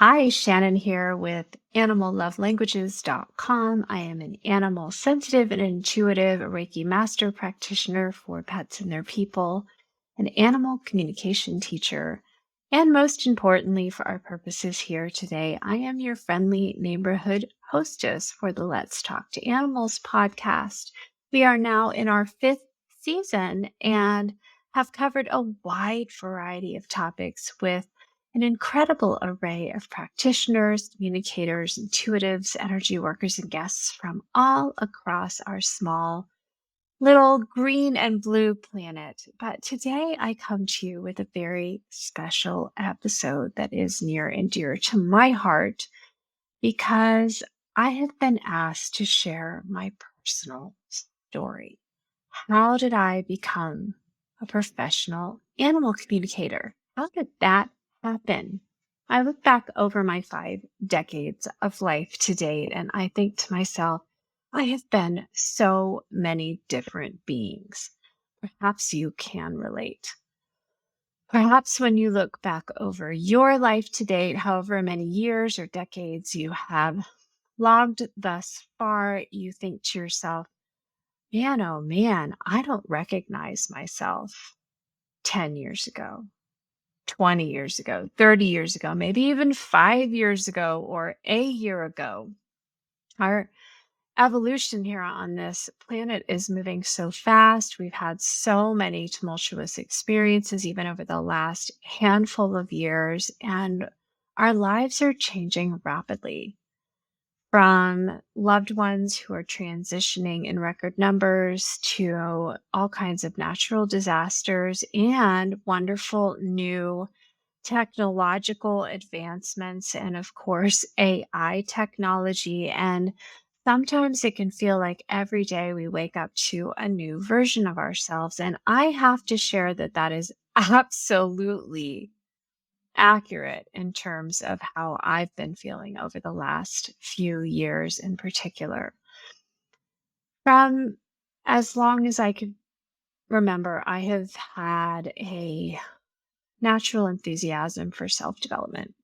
Hi, Shannon here with animallovelanguages.com. I am an animal sensitive and intuitive Reiki master practitioner for pets and their people, an animal communication teacher, and most importantly, for our purposes here today, I am your friendly neighborhood hostess for the Let's Talk to Animals podcast. We are now in our fifth season and have covered a wide variety of topics with an incredible array of practitioners, communicators, intuitives, energy workers, and guests from all across our small little green and blue planet. But today I come to you with a very special episode that is near and dear to my heart because I have been asked to share my personal story. How did I become a professional animal communicator? How did that happen? I look back over my 5 decades of life to date, and I think to myself, I have been so many different beings. Perhaps you can relate. Perhaps when you look back over your life to date, however many years or decades you have logged thus far, you think to yourself, man, oh man, I don't recognize myself 10 years ago, 20 years ago, 30 years ago, maybe even 5 years ago, or a year ago. Our evolution here on this planet is moving so fast. We've had so many tumultuous experiences, even over the last handful of years, and our lives are changing rapidly. From loved ones who are transitioning in record numbers to all kinds of natural disasters and wonderful new technological advancements, and of course, AI technology. And sometimes it can feel like every day we wake up to a new version of ourselves. And I have to share that that is absolutely accurate in terms of how I've been feeling over the last few years in particular. From as long as I can remember, I have had a natural enthusiasm for self development.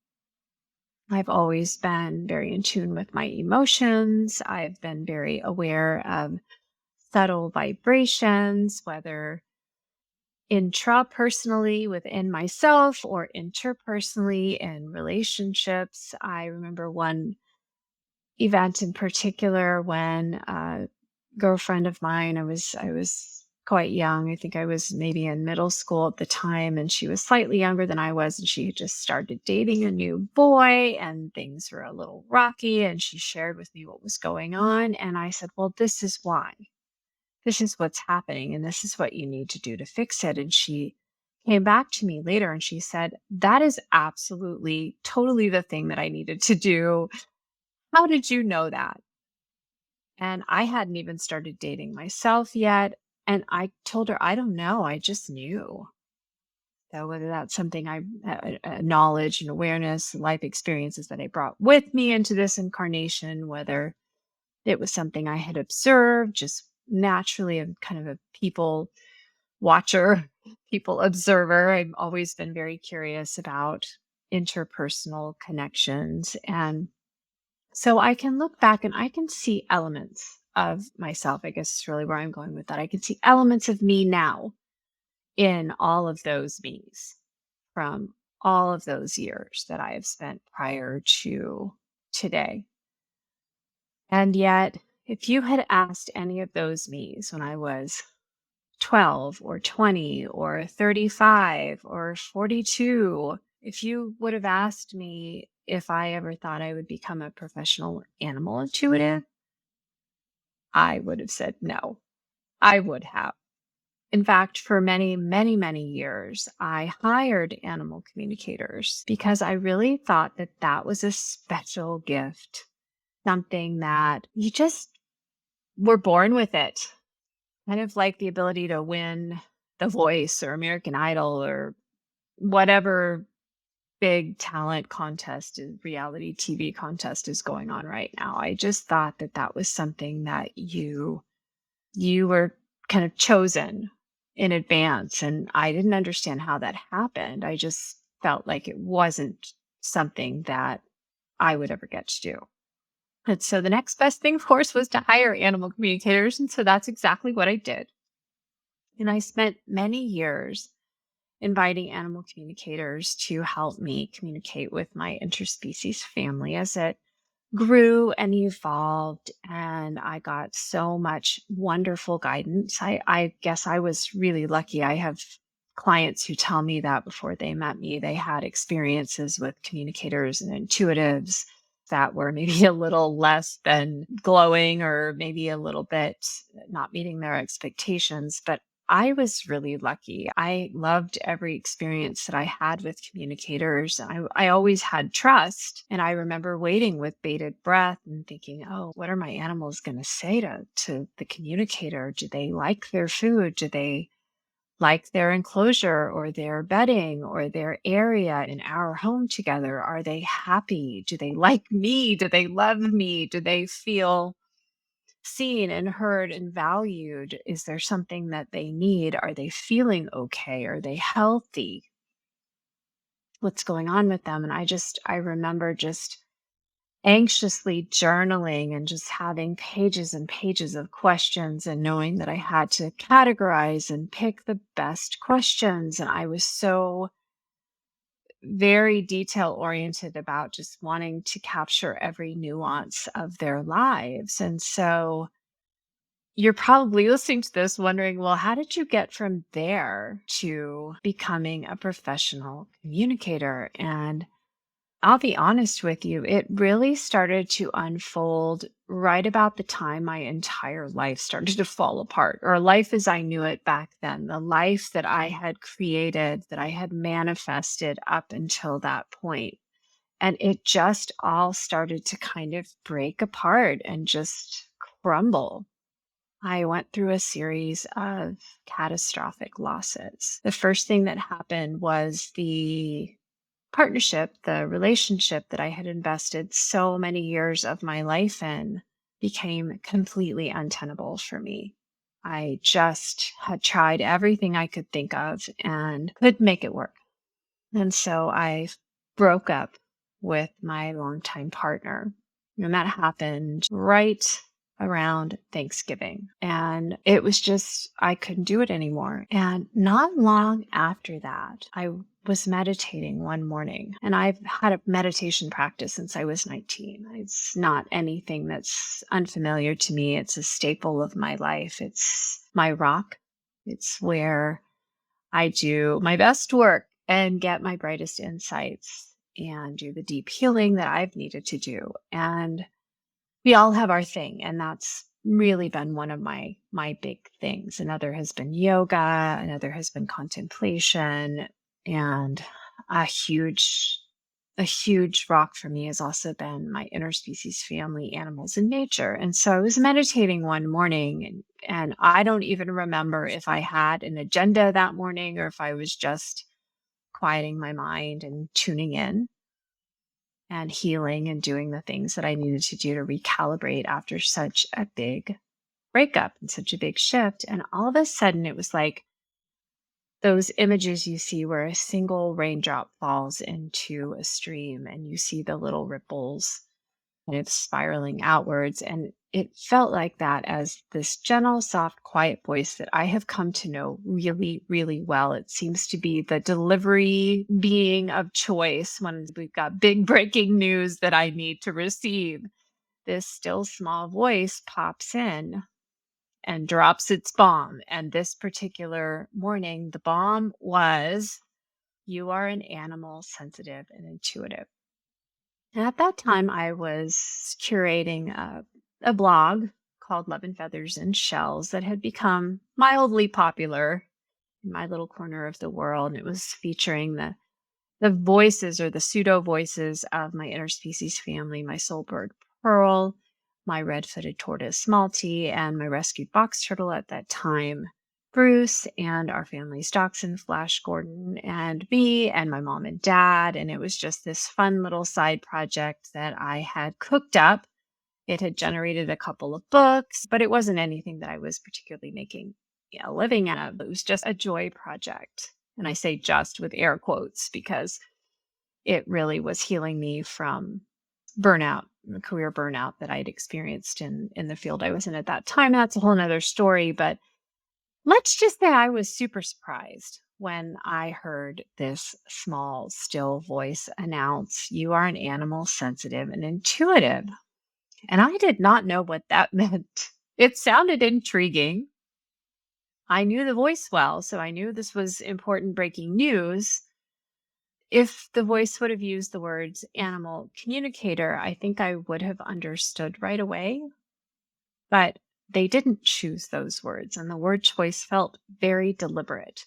I've always been very in tune with my emotions. I've been very aware of subtle vibrations, whether intrapersonally within myself or interpersonally in relationships. I remember one event in particular when a girlfriend of mine, I was quite young. I think I was maybe in middle school at the time, and she was slightly younger than I was, and she had just started dating a new boy, and things were a little rocky, and she shared with me what was going on, and I said, "Well, this is why. This is what's happening, and this is what you need to do to fix it." And she came back to me later and she said, "That is absolutely totally the thing that I needed to do. How did you know that?" And I hadn't even started dating myself yet. And I told her, "I don't know. I just knew." So whether that's something knowledge and awareness, life experiences that I brought with me into this incarnation, whether it was something I had observed, just naturally, I'm kind of a people watcher, people observer. I've always been very curious about interpersonal connections. And so I can look back and I can see elements of myself. I guess is really where I'm going with that. I can see elements of me now in all of those me's from all of those years that I have spent prior to today. And yet, if you had asked any of those me's when I was 12 or 20 or 35 or 42, if you would have asked me if I ever thought I would become a professional animal intuitive, I would have said no. I would have. In fact, for many, many, many years, I hired animal communicators because I really thought that that was a special gift, something that you just were born with it. Kind of like the ability to win The Voice or American Idol or whatever big talent contest, reality TV contest is going on right now. I just thought that that was something that you were kind of chosen in advance, and I didn't understand how that happened. I just felt like it wasn't something that I would ever get to do. And so the next best thing, of course, was to hire animal communicators. And so that's exactly what I did. And I spent many years inviting animal communicators to help me communicate with my interspecies family as it grew and evolved. And I got so much wonderful guidance. I guess I was really lucky. I have clients who tell me that before they met me, they had experiences with communicators and intuitives that were maybe a little less than glowing or maybe a little bit not meeting their expectations. But I was really lucky. I loved every experience that I had with communicators. I always had trust. And I remember waiting with bated breath and thinking, oh, what are my animals going to say to the communicator? Do they like their food? Do they like their enclosure or their bedding or their area in our home together? Are they happy? Do they like me? Do they love me? Do they feel seen and heard and valued? Is there something that they need? Are they feeling okay? Are they healthy? What's going on with them? And I remember just anxiously journaling and just having pages and pages of questions and knowing that I had to categorize and pick the best questions. And I was so very detail oriented about just wanting to capture every nuance of their lives. And so you're probably listening to this wondering, well, how did you get from there to becoming a professional communicator? And I'll be honest with you, it really started to unfold right about the time my entire life started to fall apart, or life as I knew it back then, the life that I had created, that I had manifested up until that point. And it just all started to kind of break apart and just crumble. I went through a series of catastrophic losses. The first thing that happened was the partnership, the relationship that I had invested so many years of my life in became completely untenable for me. I just had tried everything I could think of and couldn't make it work. And so I broke up with my longtime partner. And that happened right around Thanksgiving. And it was just, I couldn't do it anymore. And not long after that, I was meditating one morning, and I've had a meditation practice since I was 19. It's not anything that's unfamiliar to me. It's a staple of my life. It's my rock. It's where I do my best work and get my brightest insights and do the deep healing that I've needed to do. And we all have our thing, and that's really been one of my big things. Another has been yoga, another has been contemplation, and a huge a huge rock for me has also been my interspecies family, animals, and nature. And so I was meditating one morning, and I don't even remember if I had an agenda that morning or if I was just quieting my mind and tuning in and healing and doing the things that I needed to do to recalibrate after such a big breakup and such a big shift. And all of a sudden, it was like those images you see where a single raindrop falls into a stream and you see the little ripples kind of spiraling outwards. And it felt like that as this gentle, soft, quiet voice that I have come to know really, really well. It seems to be the delivery being of choice when we've got big breaking news that I need to receive. This still small voice pops in and drops its bomb. And this particular morning, the bomb was, you are an animal, sensitive and intuitive. And at that time, I was curating a blog called Love and Feathers and Shells that had become mildly popular in my little corner of the world. And it was featuring the voices or the pseudo voices of my interspecies family, my soul bird Pearl, my red-footed tortoise Malty, and my rescued box turtle at that time, Bruce, and our family's dachshund Flash Gordon, and me, and my mom and dad. And it was just this fun little side project that I had cooked up. It had generated a couple of books, but it wasn't anything that I was particularly making a living out of. It was just a joy project. And I say just with air quotes because it really was healing me from burnout, career burnout that I'd experienced in the field I was in at that time. That's a whole nother story, but let's just say I was super surprised when I heard this small, still voice announce, "You are an animal sensitive and intuitive." And I did not know what that meant. It sounded intriguing. I knew the voice well, so I knew this was important breaking news. If the voice would have used the words animal communicator, I think I would have understood right away. But they didn't choose those words, and the word choice felt very deliberate.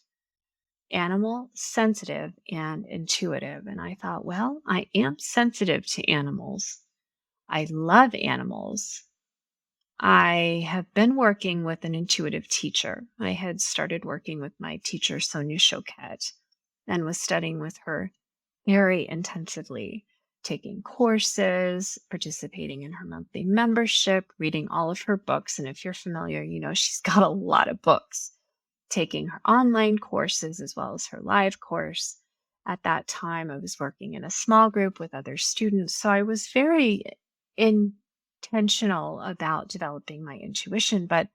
Animal, sensitive, and intuitive. And I thought, well, I am sensitive to animals. I love animals. I have been working with an intuitive teacher. I had started working with my teacher, Sonia Choquette, and was studying with her very intensively, taking courses, participating in her monthly membership, reading all of her books. And if you're familiar, you know she's got a lot of books, taking her online courses as well as her live course. At that time, I was working in a small group with other students. So I was very intentional about developing my intuition, but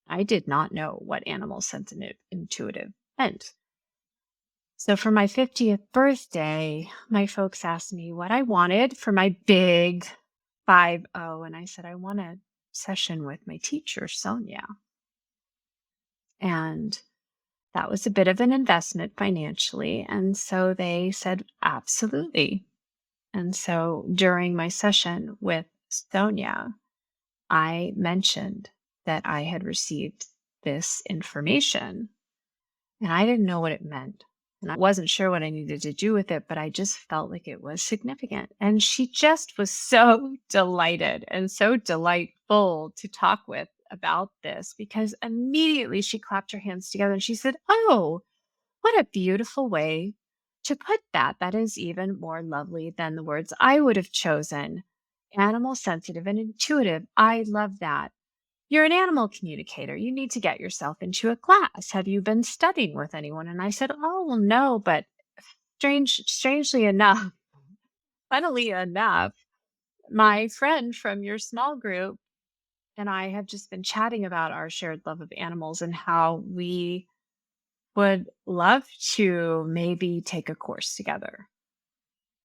I did not know what animal sensitive intuitive meant. So for my 50th birthday, my folks asked me what I wanted for my big 50, and I said, I want a session with my teacher, Sonia. And that was a bit of an investment financially. And so they said, absolutely. And so during my session with Sonia, I mentioned that I had received this information and I didn't know what it meant. And I wasn't sure what I needed to do with it, but I just felt like it was significant. And she just was so delighted and so delightful to talk with about this because immediately she clapped her hands together and she said, "Oh, what a beautiful way to put that. That is even more lovely than the words I would have chosen. Animal sensitive and intuitive. I love that. You're an animal communicator. You need to get yourself into a class. Have you been studying with anyone?" And I said, "Oh, well, no, but strangely enough, funnily enough, my friend from your small group and I have just been chatting about our shared love of animals and how we would love to maybe take a course together."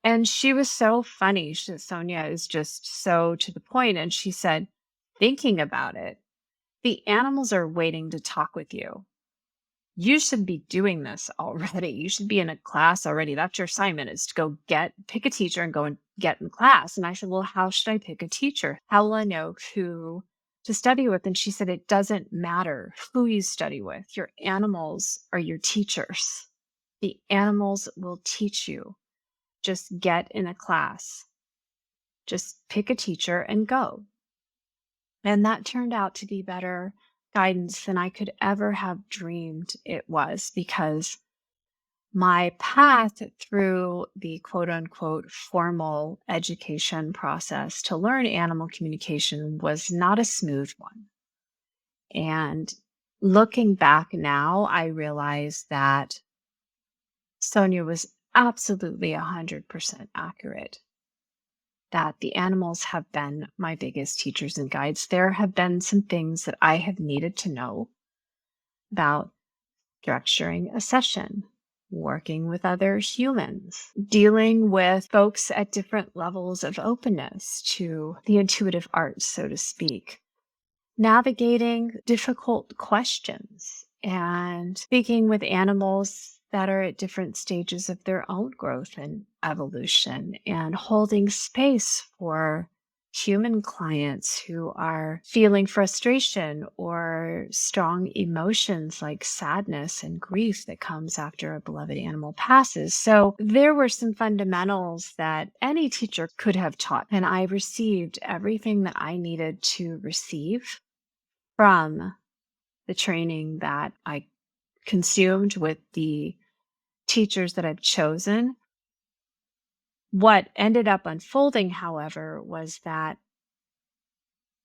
And she was so funny. Sonia is just so to the point, and she said, "Thinking about it, the animals are waiting to talk with you. You should be doing this already. You should be in a class already. That's your assignment is to go pick a teacher and go and get in class." And I said, "Well, how should I pick a teacher? How will I know who to study with?" And she said, "It doesn't matter who you study with. Your animals are your teachers. The animals will teach you. Just get in a class. Just pick a teacher and go." And that turned out to be better guidance than I could ever have dreamed it was because my path through the quote unquote formal education process to learn animal communication was not a smooth one. And looking back now, I realize that Sonia was absolutely 100% accurate, that the animals have been my biggest teachers and guides. There have been some things that I have needed to know about structuring a session, working with other humans, dealing with folks at different levels of openness to the intuitive arts, so to speak, navigating difficult questions and speaking with animals that are at different stages of their own growth and evolution, and holding space for human clients who are feeling frustration or strong emotions like sadness and grief that comes after a beloved animal passes. So there were some fundamentals that any teacher could have taught, and I received everything that I needed to receive from the training that I consumed with the teachers that I've chosen. What ended up unfolding, however, was that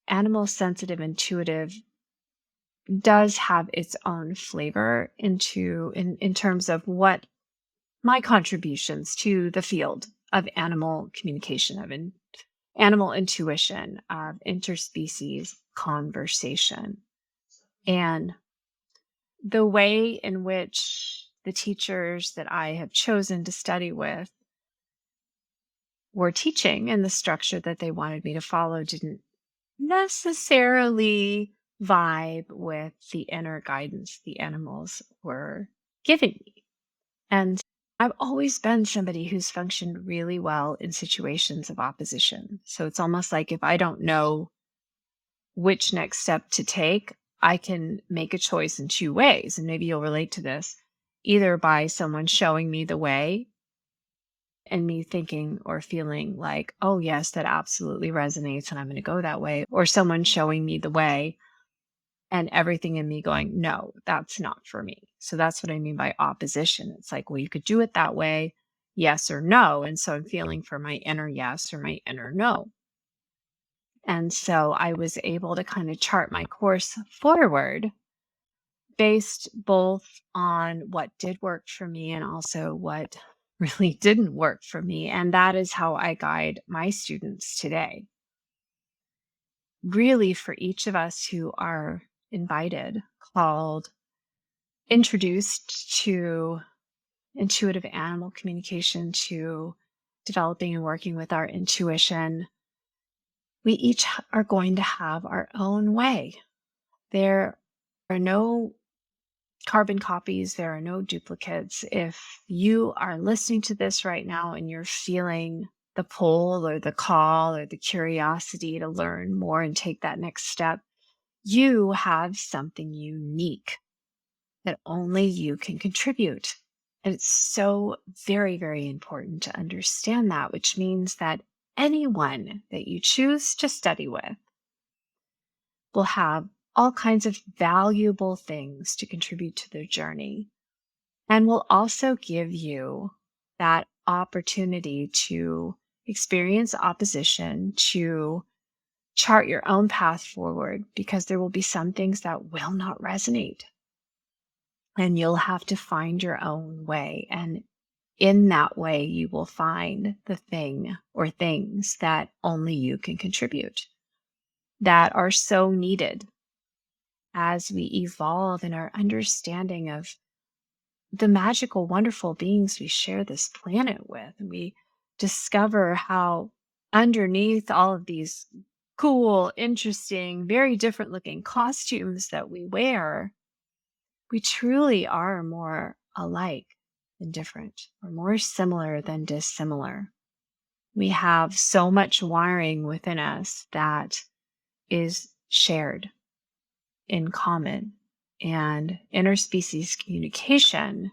animal sensitive intuitive does have its own flavor in terms of what my contributions to the field of animal communication have been. animal intuition of interspecies conversation. And the way in which the teachers that I have chosen to study with were teaching and the structure that they wanted me to follow didn't necessarily vibe with the inner guidance the animals were giving me. And I've always been somebody who's functioned really well in situations of opposition. So it's almost like if I don't know which next step to take, I can make a choice in two ways. And maybe you'll relate to this either by someone showing me the way and me thinking or feeling like, oh, yes, that absolutely resonates and I'm going to go that way, or someone showing me the way and everything in me going, no, that's not for me. So that's what I mean by opposition. It's like, well, you could do it that way, yes or no. And so I'm feeling for my inner yes or my inner no. And so I was able to kind of chart my course forward based both on what did work for me and also what really didn't work for me. And that is how I guide my students today. Really, for each of us who are invited, called, introduced to intuitive animal communication, to developing and working with our intuition, we each are going to have our own way. There are no carbon copies, there are no duplicates. If you are listening to this right now and you're feeling the pull or the call or the curiosity to learn more and take that next step, you have something unique that only you can contribute. And it's so very, very important to understand that, which means that anyone that you choose to study with will have all kinds of valuable things to contribute to their journey and will also give you that opportunity to experience opposition, to chart your own path forward, because there will be some things that will not resonate. And you'll have to find your own way. And in that way, you will find the thing or things that only you can contribute, that are so needed as we evolve in our understanding of the magical, wonderful beings we share this planet with. And we discover how underneath all of these cool, interesting, very different looking costumes that we wear, we truly are more alike than different, or more similar than dissimilar. We have so much wiring within us that is shared in common. And interspecies communication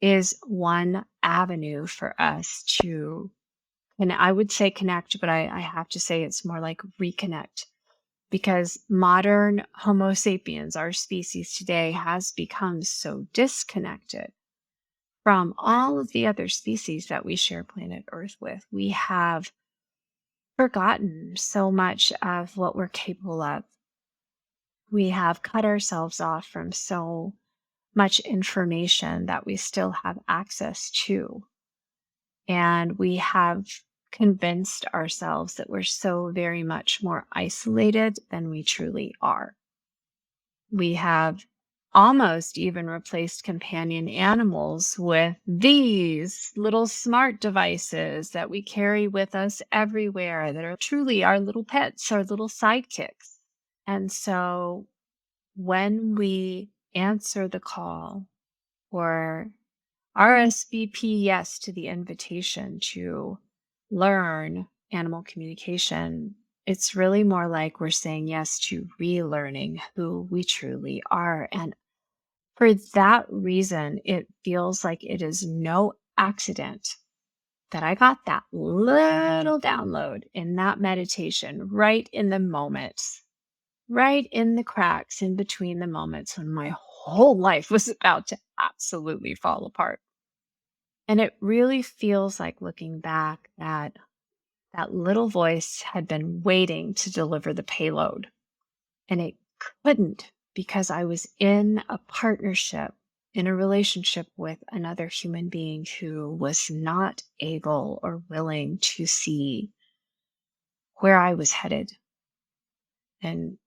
is one avenue for us to, and I would say connect, but I have to say it's more like reconnect, because modern Homo sapiens, our species today, has become so disconnected from all of the other species that we share planet Earth with. We have forgotten so much of what we're capable of. We have cut ourselves off from so much information that we still have access to. And we have convinced ourselves that we're so very much more isolated than we truly are. We have almost even replaced companion animals with these little smart devices that we carry with us everywhere, that are truly our little pets, our little sidekicks. And so when we answer the call or RSVP yes to the invitation to learn animal communication, it's really more like we're saying yes to relearning who we truly are. And for that reason, it feels like it is no accident that I got that little download in that meditation right in the moments, right in the cracks in between the moments when my whole life was about to absolutely fall apart. And it really feels like, looking back, that that little voice had been waiting to deliver the payload. And it couldn't, because I was in a partnership, in a relationship with another human being who was not able or willing to see where I was headed and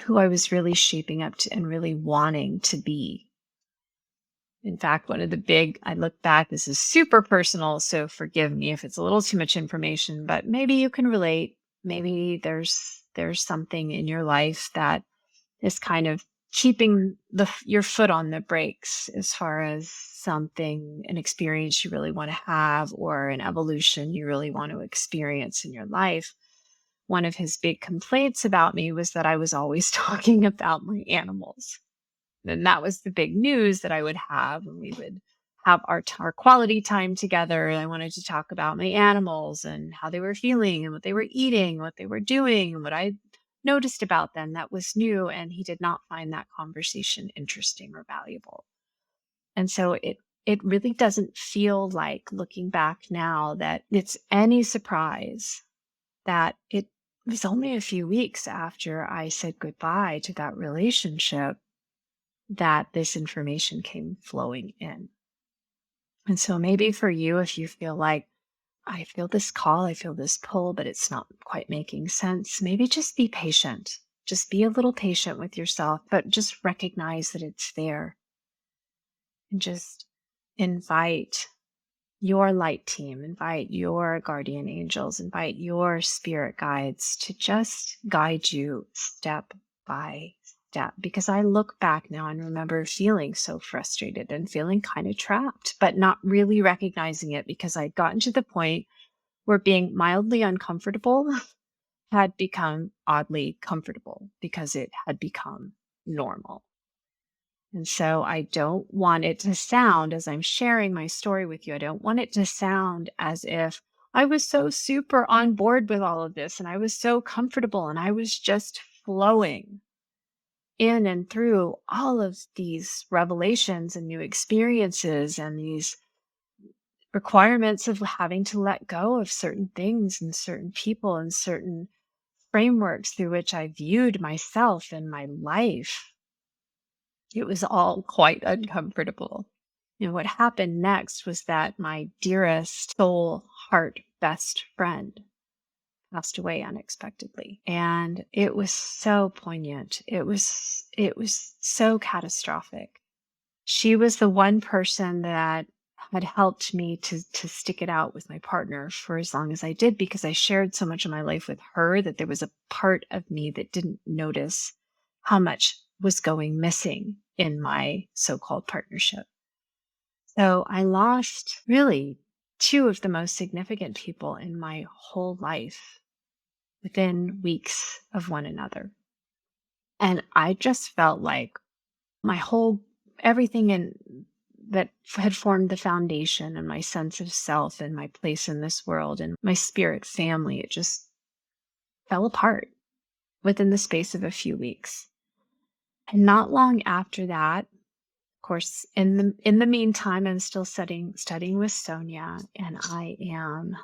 who I was really shaping up to and really wanting to be. In fact, one of the big, I look back, this is super personal, so forgive me if it's a little too much information, but maybe you can relate. Maybe there's something in your life that is kind of keeping your foot on the brakes as far as something, an experience you really want to have or an evolution you really want to experience in your life. One of his big complaints about me was that I was always talking about my animals. And that was the big news that I would have when we would have our quality time together. I wanted to talk about my animals and how they were feeling and what they were eating, what they were doing, and what I noticed about them that was new. And he did not find that conversation interesting or valuable. And so it really doesn't feel like, looking back now, that it's any surprise that it was only a few weeks after I said goodbye to that relationship that this information came flowing in. And so maybe for you, if you feel like, I feel this call, I feel this pull, but it's not quite making sense, maybe just be patient. Just be a little patient with yourself, but just recognize that it's there and just invite your light team, invite your guardian angels, invite your spirit guides to just guide you step by step. Because I look back now and remember feeling so frustrated and feeling kind of trapped, but not really recognizing it because I'd gotten to the point where being mildly uncomfortable had become oddly comfortable because it had become normal. And so I don't want it to sound, as I'm sharing my story with you, I don't want it to sound as if I was so super on board with all of this and I was so comfortable and I was just flowing in and through all of these revelations and new experiences and these requirements of having to let go of certain things and certain people and certain frameworks through which I viewed myself and my life. It was all quite uncomfortable. And what happened next was that my dearest soul, heart, best friend passed away unexpectedly. And it was so poignant. It was so catastrophic. She was the one person that had helped me to stick it out with my partner for as long as I did, because I shared so much of my life with her that there was a part of me that didn't notice how much was going missing in my so-called partnership. So I lost really two of the most significant people in my whole life within weeks of one another. And I just felt like my whole everything in that had formed the foundation and my sense of self and my place in this world and my spirit family, it just fell apart within the space of a few weeks. And not long after that, of course, in the meantime, I'm still studying with Sonia, and I am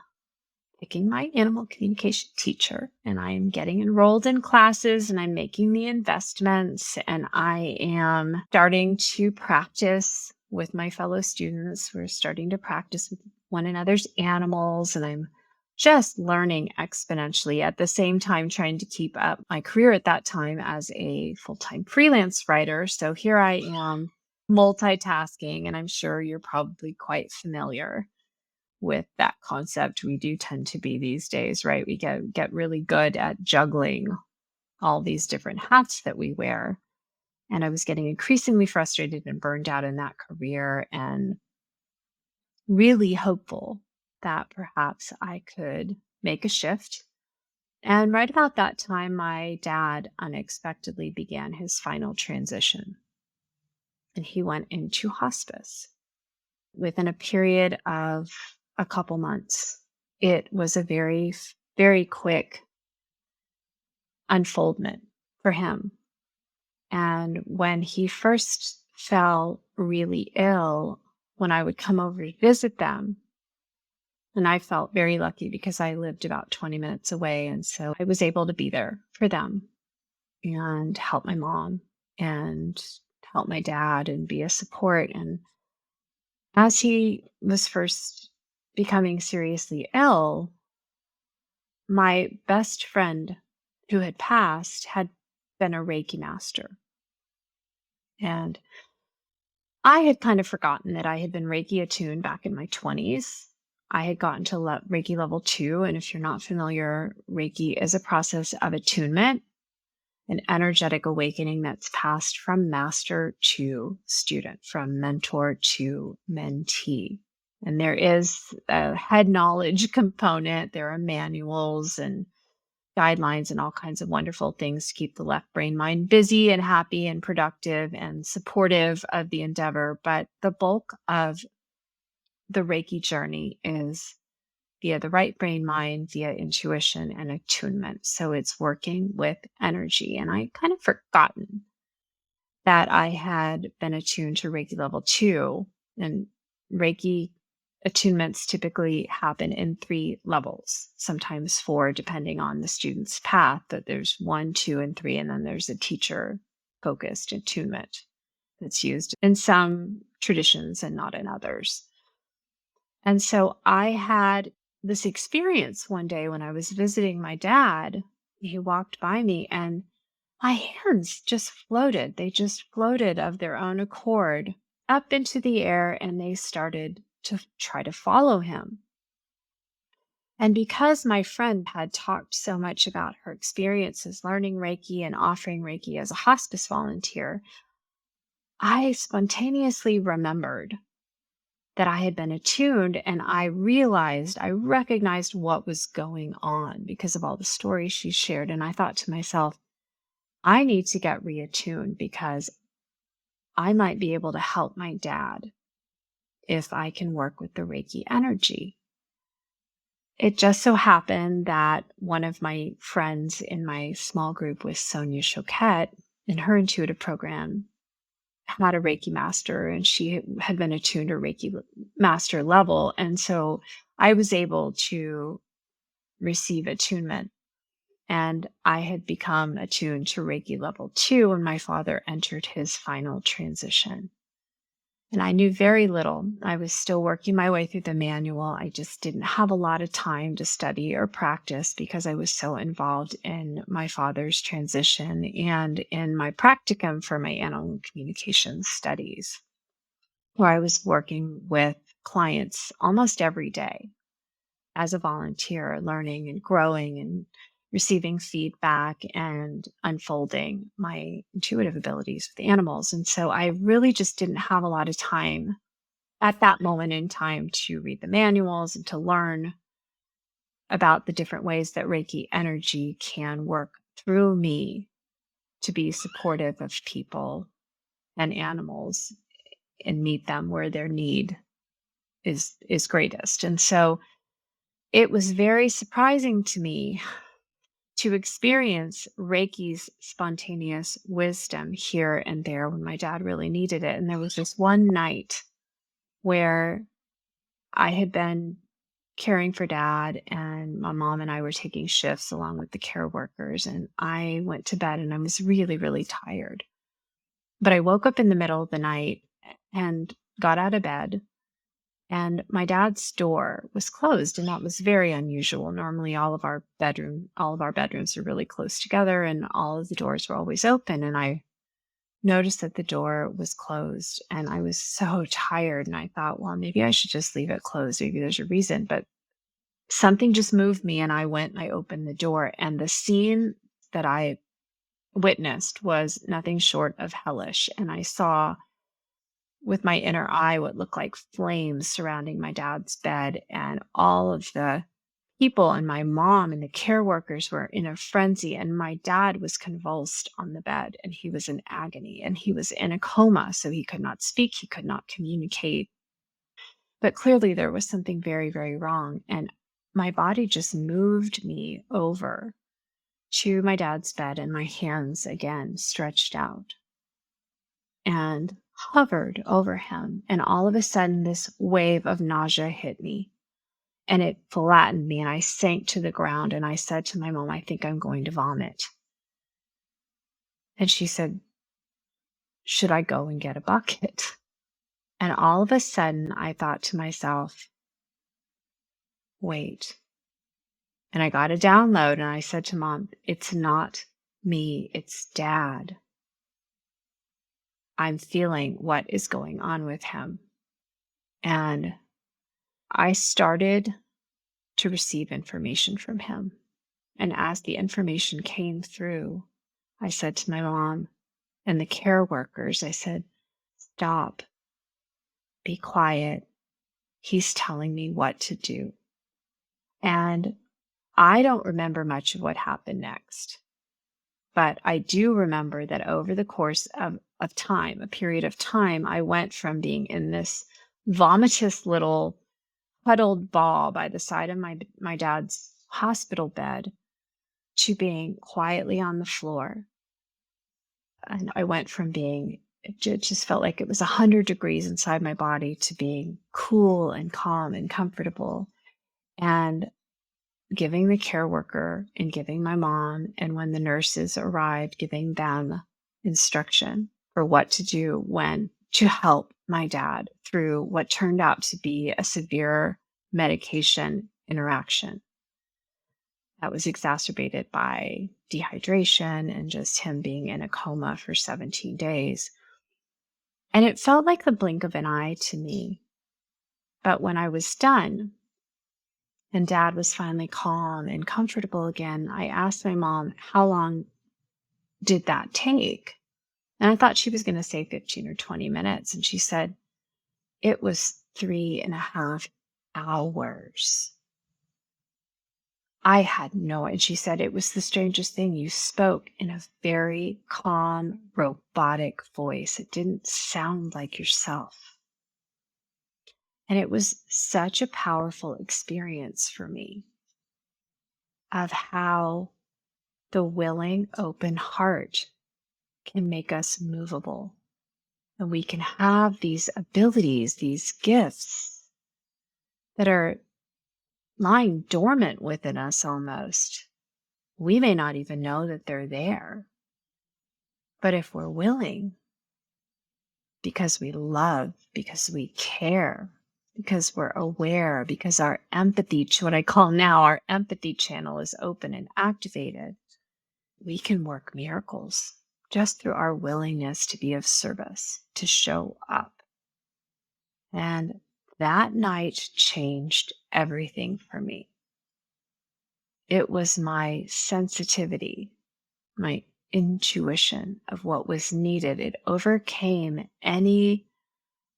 picking my animal communication teacher, and I'm getting enrolled in classes, and I'm making the investments, and I am starting to practice with my fellow students. We're starting to practice with one another's animals, and I'm just learning exponentially at the same time trying to keep up my career at that time as a full-time freelance writer. So here I am multitasking, and I'm sure you're probably quite familiar with that concept. We do tend to be these days, right? We get really good at juggling all these different hats that we wear. And I was getting increasingly frustrated and burned out in that career and really hopeful that perhaps I could make a shift. And right about that time, my dad unexpectedly began his final transition and he went into hospice within a period of a couple months. It was a very, very quick unfoldment for him. And when he first fell really ill, when I would come over to visit them, and I felt very lucky because I lived about 20 minutes away. And so I was able to be there for them and help my mom and help my dad and be a support. And as he was first becoming seriously ill, my best friend who had passed had been a Reiki master. And I had kind of forgotten that I had been Reiki attuned back in my 20s. I had gotten to Reiki level 2. And if you're not familiar, Reiki is a process of attunement, an energetic awakening that's passed from master to student, from mentor to mentee. And there is a head knowledge component. There are manuals and guidelines and all kinds of wonderful things to keep the left brain mind busy and happy and productive and supportive of the endeavor. But the bulk of the Reiki journey is via the right brain mind, via intuition and attunement. So it's working with energy. And I kind of forgotten that I had been attuned to Reiki level 2. And Reiki attunements typically happen in 3 levels, sometimes 4, depending on the student's path. But there's 1, 2, and 3, and then there's a teacher focused attunement that's used in some traditions and not in others. And so I had this experience one day when I was visiting my dad. He walked by me and my hands just floated. They just floated of their own accord up into the air, and they started to try to follow him. And because my friend had talked so much about her experiences learning Reiki and offering Reiki as a hospice volunteer, I spontaneously remembered that I had been attuned, and I recognized what was going on because of all the stories she shared. And I thought to myself, I need to get reattuned because I might be able to help my dad if I can work with the Reiki energy. It just so happened that one of my friends in my small group was Sonia Choquette, and her intuitive program had a Reiki master, and she had been attuned to Reiki master level. And so I was able to receive attunement. And I had become attuned to Reiki level 2 when my father entered his final transition. And I knew very little. I was still working my way through the manual. I just didn't have a lot of time to study or practice because I was so involved in my father's transition and in my practicum for my animal communication studies, where I was working with clients almost every day as a volunteer, learning and growing and receiving feedback and unfolding my intuitive abilities with animals. And so I really just didn't have a lot of time at that moment in time to read the manuals and to learn about the different ways that Reiki energy can work through me to be supportive of people and animals and meet them where their need is greatest. And so it was very surprising to me to experience Reiki's spontaneous wisdom here and there when my dad really needed it. And there was this one night where I had been caring for dad, and my mom and I were taking shifts along with the care workers. And I went to bed and I was really, really tired. But I woke up in the middle of the night and got out of bed, and my dad's door was closed, and that was very unusual. Normally all of our bedrooms are really close together and all of the doors were always open. And I noticed that the door was closed, and I was so tired, and I thought, well, maybe I should just leave it closed. Maybe there's a reason. But something just moved me, and I went and I opened the door, and the scene that I witnessed was nothing short of hellish. And I saw with my inner eye what looked like flames surrounding my dad's bed, and all of the people and my mom and the care workers were in a frenzy, and my dad was convulsed on the bed, and he was in agony, and he was in a coma, so he could not speak, he could not communicate. But clearly there was something very, very wrong, and my body just moved me over to my dad's bed, and my hands again stretched out and hovered over him. And all of a sudden, this wave of nausea hit me, and it flattened me, and I sank to the ground. And I said to my mom, I think I'm going to vomit. And she said, should I go and get a bucket? And all of a sudden, I thought to myself, wait, And I got a download and I said to Mom, "It's not me, it's Dad. I'm feeling what is going on with him." And I started to receive information from him. And as the information came through, I said to my mom and the care workers, I said, "Stop, be quiet. He's telling me what to do." And I don't remember much of what happened next, but I do remember that over the course of time, a period of time, I went from being in this vomitous little huddled ball by the side of my dad's hospital bed to being quietly on the floor. And I went from being, it just felt like it was 100 degrees inside my body to being cool and calm and comfortable. And giving the care worker and giving my mom, and when the nurses arrived, giving them instruction for what to do when to help my dad through what turned out to be a severe medication interaction that was exacerbated by dehydration and just him being in a coma for 17 days. And it felt like the blink of an eye to me. But when I was done, and Dad was finally calm and comfortable again, I asked my mom, "How long did that take?" And I thought she was going to say 15 or 20 minutes. And she said, "It was 3.5 hours." I had no, and she said, "It was the strangest thing. You spoke in a very calm, robotic voice. It didn't sound like yourself." And it was such a powerful experience for me of how the willing, open heart can make us movable. And we can have these abilities, these gifts that are lying dormant within us almost. We may not even know that they're there. But if we're willing, because we love, because we care, because we're aware, because our empathy, what I call now our empathy channel, is open and activated, we can work miracles just through our willingness to be of service, to show up. And that night changed everything for me. It was my sensitivity, my intuition of what was needed. It overcame any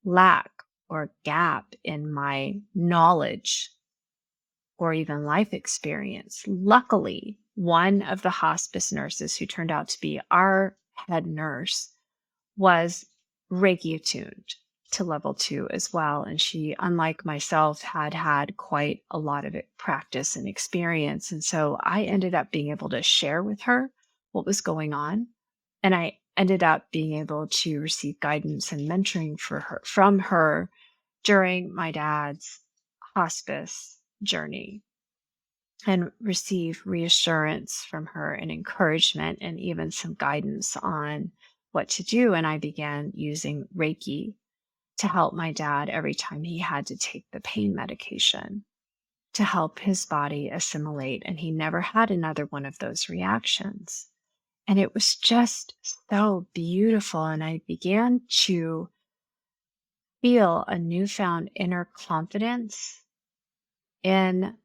lack or gap in my knowledge or even life experience. Luckily, one of the hospice nurses, who turned out to be our head nurse, was Reiki attuned to level 2 as well. And she, unlike myself, had had quite a lot of practice and experience. And so I ended up being able to share with her what was going on. And I ended up being able to receive guidance and mentoring from her during my dad's hospice journey, and receive reassurance from her and encouragement and even some guidance on what to do. And I began using Reiki to help my dad every time he had to take the pain medication to help his body assimilate. And he never had another one of those reactions. And it was just so beautiful. And I began to feel a newfound inner confidence in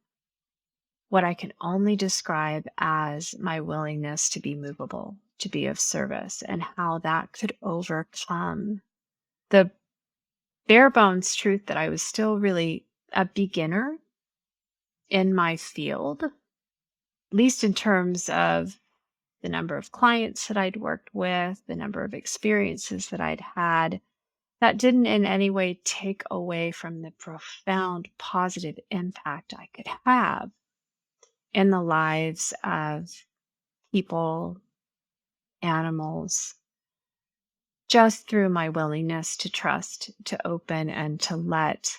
what I can only describe as my willingness to be movable, to be of service, and how that could overcome the bare bones truth that I was still really a beginner in my field, at least in terms of the number of clients that I'd worked with, the number of experiences that I'd had. That didn't in any way take away from the profound positive impact I could have in the lives of people, animals, just through my willingness to trust, to open, and to let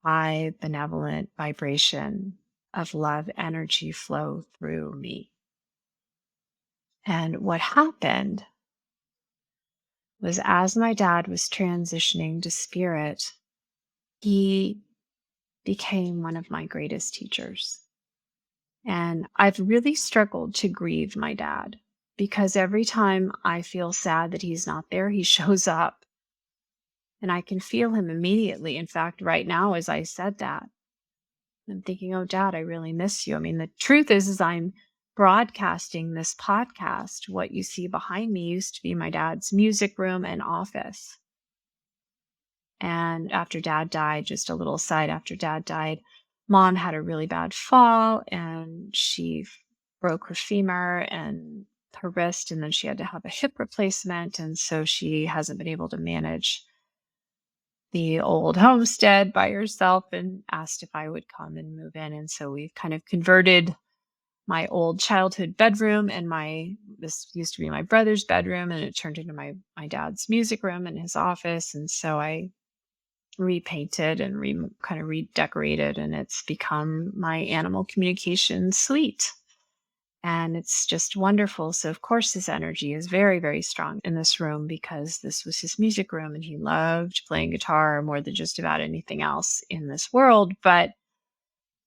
high benevolent vibration of love energy flow through me. And what happened was, as my dad was transitioning to spirit, he became one of my greatest teachers. And I've really struggled to grieve my dad because every time I feel sad that he's not there, he shows up and I can feel him immediately. In fact, right now, as I said that, I'm thinking, oh, Dad, I really miss you. I mean, the truth is I'm broadcasting this podcast. What you see behind me used to be my dad's music room and office. And after Dad died, just a little side, after Dad died, Mom had a really bad fall and she broke her femur and her wrist, and then she had to have a hip replacement. And so she hasn't been able to manage the old homestead by herself, and asked if I would come and move in. And so we've kind of converted my old childhood bedroom and this used to be my brother's bedroom, and it turned into my dad's music room and his office. And so I repainted and kind of redecorated, and it's become my animal communication suite. And it's just wonderful. So of course his energy is very, very strong in this room because this was his music room and he loved playing guitar more than just about anything else in this world. But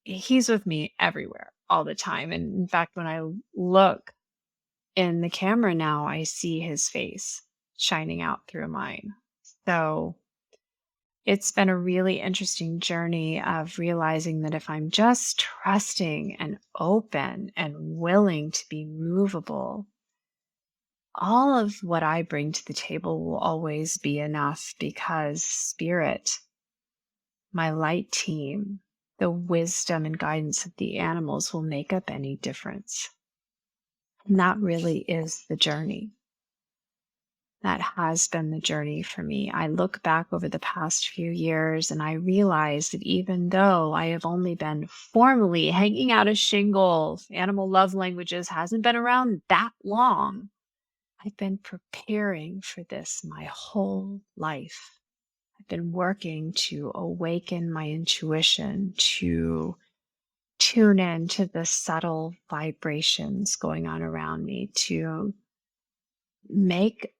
he's with me everywhere all the time. And in fact, when I look in the camera now, I see his face shining out through mine. So it's been a really interesting journey of realizing that if I'm just trusting and open and willing to be movable, all of what I bring to the table will always be enough because spirit, my light team, the wisdom and guidance of the animals will make up any difference. And that really is the journey. That has been the journey for me. I look back over the past few years and I realize that even though I have only been formally hanging out a shingle, animal love languages hasn't been around that long, I've been preparing for this my whole life. I've been working to awaken my intuition, to tune in to the subtle vibrations going on around me, to make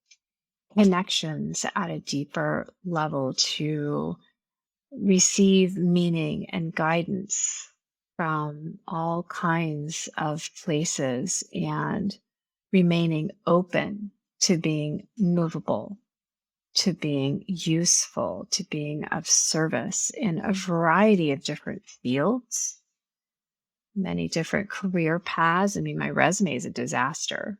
connections at a deeper level, to receive meaning and guidance from all kinds of places, and remaining open to being movable, to being useful, to being of service in a variety of different fields, many different career paths. I mean, my resume is a disaster,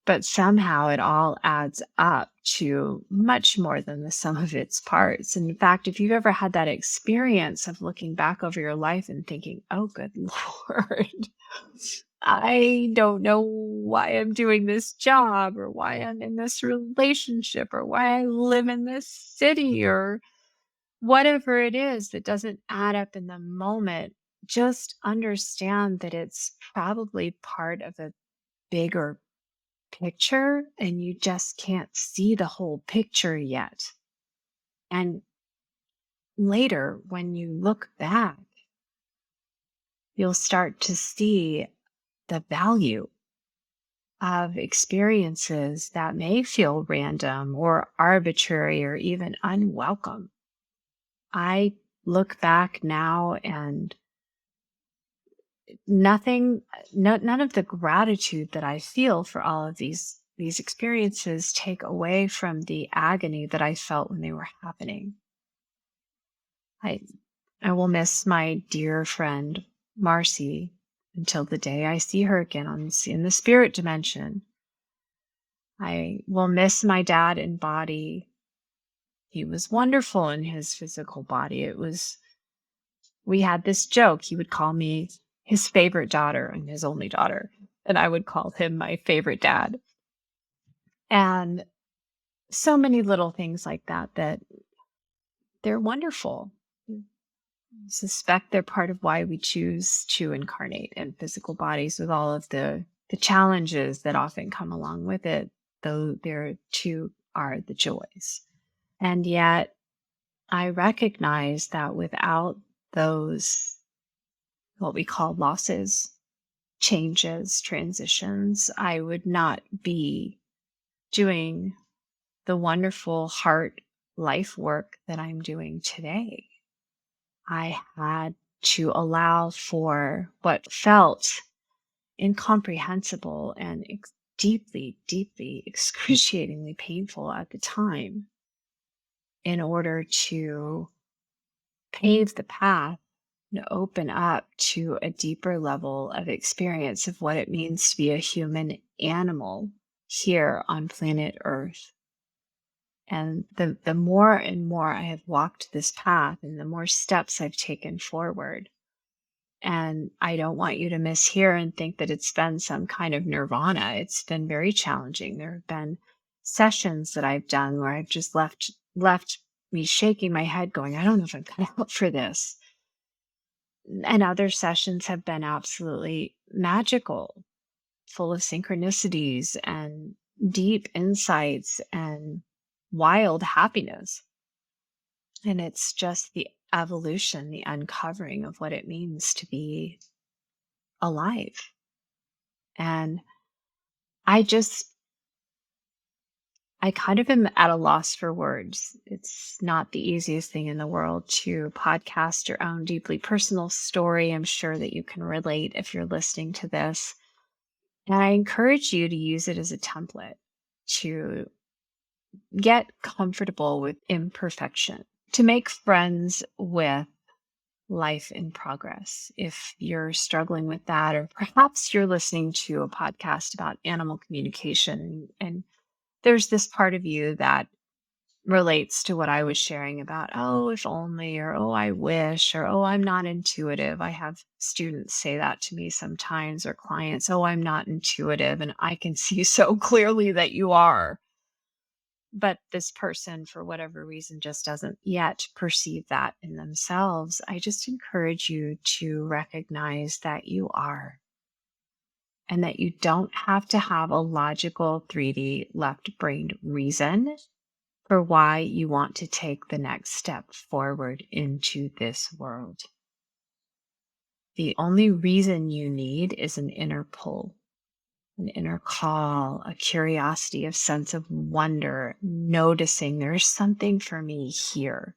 but somehow it all adds up to much more than the sum of its parts. And in fact, if you've ever had that experience of looking back over your life and thinking, oh, good Lord, I don't know why I'm doing this job, or why I'm in this relationship, or why I live in this city, or whatever it is that doesn't add up in the moment, just understand that it's probably part of a bigger picture and you just can't see the whole picture yet. And later, when you look back, you'll start to see the value of experiences that may feel random or arbitrary or even unwelcome. I look back now and none of the gratitude that I feel for all of these experiences take away from the agony that I felt when they were happening. I I will miss my dear friend Marcy until the day I see her again in the spirit dimension. I will miss my dad in body. He was wonderful in his physical body. We had this joke. He would call me his favorite daughter and his only daughter, and I would call him my favorite dad. And so many little things like that, that they're wonderful. I suspect they're part of why we choose to incarnate in physical bodies with all of the challenges that often come along with it, though there too are the joys. And yet I recognize that without those, what we call losses, changes, transitions, I would not be doing the wonderful heart life work that I'm doing today. I had to allow for what felt incomprehensible and deeply, deeply, excruciatingly painful at the time in order to pave the path and open up to a deeper level of experience of what it means to be a human animal here on planet Earth. And the more and more I have walked this path and the more steps I've taken forward, and I don't want you to mishear and think that it's been some kind of nirvana. It's been very challenging. There have been sessions that I've done where I've just left me shaking my head going, I don't know if I'm cut out for this. And other sessions have been absolutely magical, full of synchronicities and deep insights and wild happiness. And it's just the evolution, the uncovering of what it means to be alive. And I just, I kind of am at a loss for words. It's not the easiest thing in the world to podcast your own deeply personal story. I'm sure that you can relate if you're listening to this. And I encourage you to use it as a template to get comfortable with imperfection, to make friends with life in progress. If you're struggling with that, or perhaps you're listening to a podcast about animal communication and there's this part of you that relates to what I was sharing about, oh, if only, or oh, I wish, or oh, I'm not intuitive. I have students say that to me sometimes, or clients, oh, I'm not intuitive. And I can see so clearly that you are. But this person, for whatever reason, just doesn't yet perceive that in themselves. I just encourage you to recognize that you are, and that you don't have to have a logical 3D left-brained reason for why you want to take the next step forward into this world. The only reason you need is an inner pull, an inner call, a curiosity, a sense of wonder, noticing there's something for me here.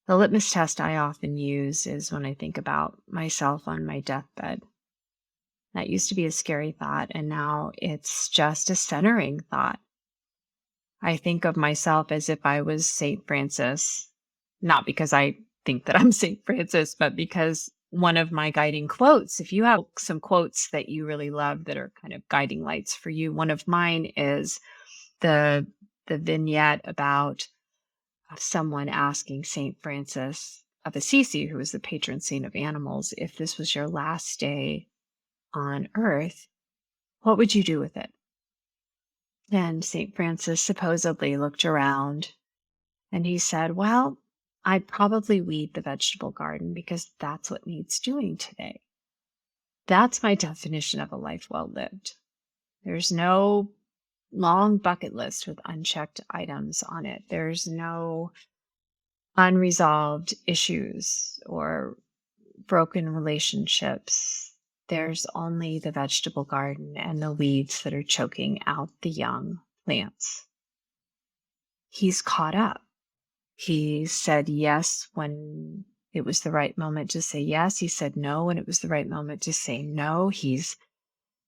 The litmus test I often use is when I think about myself on my deathbed. That used to be a scary thought, and now it's just a centering thought. I think of myself as if I was St. Francis, not because I think that I'm St. Francis, but because one of my guiding quotes, if you have some quotes that you really love that are kind of guiding lights for you, one of mine is the vignette about someone asking St. Francis of Assisi, who was the patron saint of animals, if this was your last day on earth, what would you do with it? And St. Francis supposedly looked around and he said, well, I'd probably weed the vegetable garden because that's what needs doing today. That's my definition of a life well lived. There's no long bucket list with unchecked items on it. There's no unresolved issues or broken relationships. There's only the vegetable garden and the weeds that are choking out the young plants. He's caught up. He said yes when it was the right moment to say yes. He said no when it was the right moment to say no. He's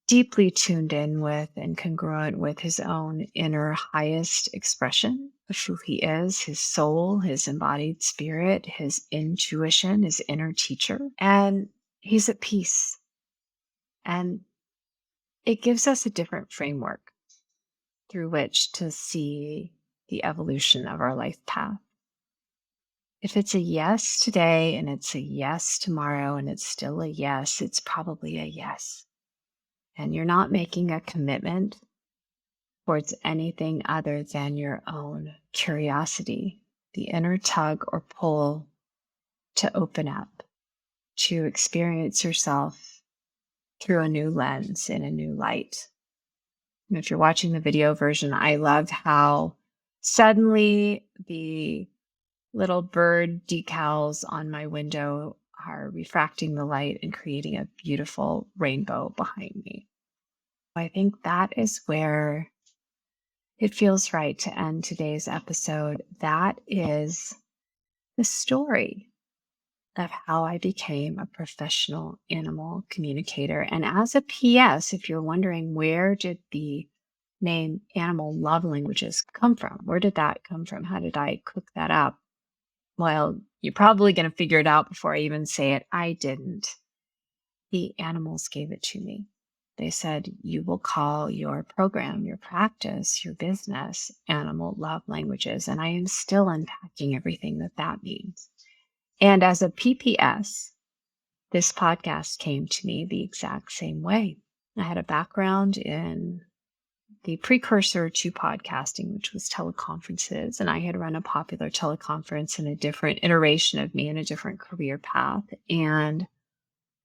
deeply tuned in with and congruent with his own inner highest expression of who he is, his soul, his embodied spirit, his intuition, his inner teacher. And he's at peace. And it gives us a different framework through which to see the evolution of our life path. If it's a yes today and it's a yes tomorrow and it's still a yes, it's probably a yes. And you're not making a commitment towards anything other than your own curiosity, the inner tug or pull to open up, to experience yourself through a new lens, in a new light. And if you're watching the video version, I loved how suddenly the little bird decals on my window are refracting the light and creating a beautiful rainbow behind me. I think that is where it feels right to end today's episode. That is the story of how I became a professional animal communicator. And as a PS, if you're wondering, where did the name Animal Love Languages come from? Where did that come from? How did I cook that up? Well, you're probably going to figure it out before I even say it. I didn't. The animals gave it to me. They said, you will call your program, your practice, your business, Animal Love Languages. And I am still unpacking everything that means. And as a PPS, this podcast came to me the exact same way. I had a background in the precursor to podcasting, which was teleconferences. And I had run a popular teleconference in a different iteration of me in a different career path. And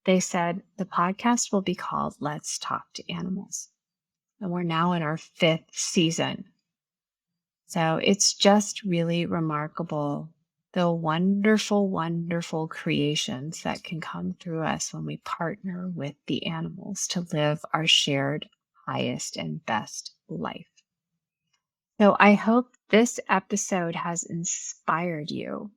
they said, the podcast will be called Let's Talk to Animals. And we're now in our 5th season. So it's just really remarkable, the wonderful, wonderful creations that can come through us when we partner with the animals to live our shared highest and best life. So I hope this episode has inspired you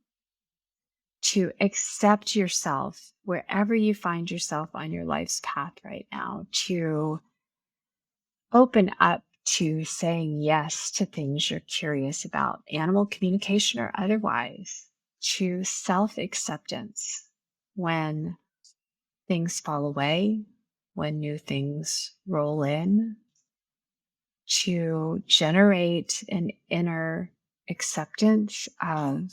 to accept yourself wherever you find yourself on your life's path right now, to open up to saying yes to things you're curious about, animal communication or otherwise, to self-acceptance when things fall away, when new things roll in, to generate an inner acceptance of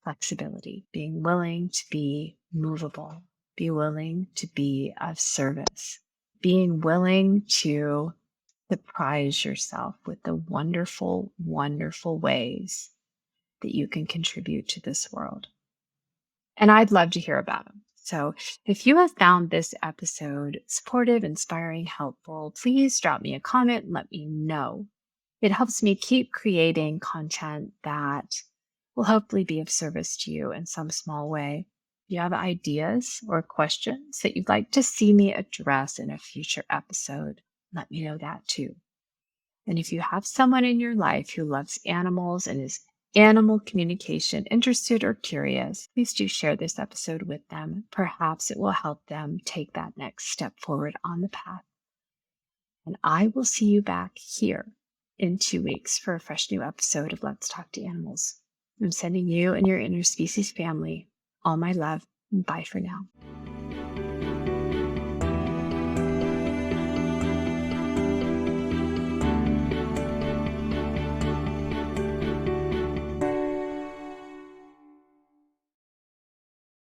flexibility, being willing to be movable, be willing to be of service, being willing to surprise yourself with the wonderful, wonderful ways that you can contribute to this world. And I'd love to hear about them. So if you have found this episode supportive, inspiring, helpful, please drop me a comment and let me know. It helps me keep creating content that will hopefully be of service to you in some small way. If you have ideas or questions that you'd like to see me address in a future episode, let me know that too. And if you have someone in your life who loves animals and is animal communication interested or curious, please do share this episode with them. Perhaps it will help them take that next step forward on the path. And I will see you back here in 2 weeks for a fresh new episode of Let's Talk to Animals. I'm sending you and your interspecies family all my love, and bye for now.